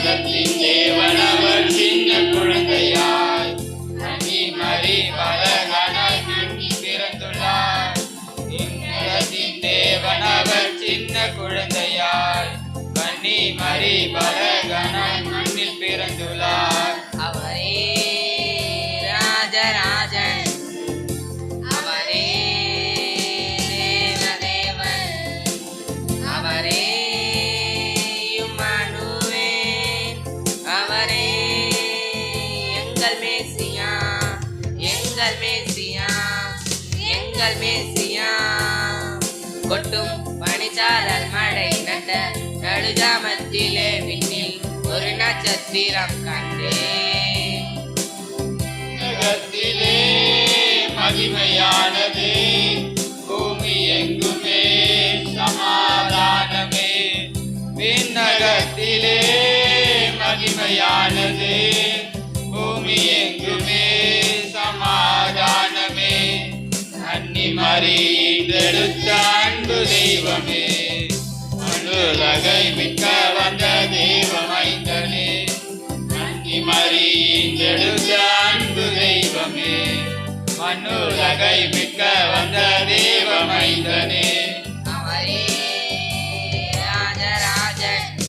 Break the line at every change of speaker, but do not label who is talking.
விண்ணகத்தின் தேவனவர் சின்ன குழந்தையாய் கன்னி மரி பலகனாய் பிறந்துள்ளார். விண்ணகத்தின் தேவனவர் சின்ன குழந்தையாய் கன்னி மரி பலகனாய் மண்ணில் பிறந்துள்ளார்.
அவரே ராஜராஜன், அவரே தேவதேவன், அவரே இம்மானுவேல், அவரே எங்கள் மேசியா, எங்கள் மேசியா, எங்கள் மேசியா. கொட்டும் பனிச்சாரல் மழை நட்ட நடுஜாமத்திலே விண்ணில் ஒரு நட்சத்திரம் கண்டேன்.
விண்ணகத்திலே மகிமையானது, பூமி எங்குமே சமாதானமே. விண்ணகத்திலே மகிமையானது, பூமி எங்குமே சமாதானமே. கன்னி மரி ஈன்றெடுத்த அன்பு தெய்வமே, மண்ணுலகை மீட்க வந்த தெய்வமைந்தனே. கன்னி மரி ஈன்றெடுத்த அன்பு தெய்வமே, மண்ணுலகை மீட்க வந்த தெய்வமைந்தனே.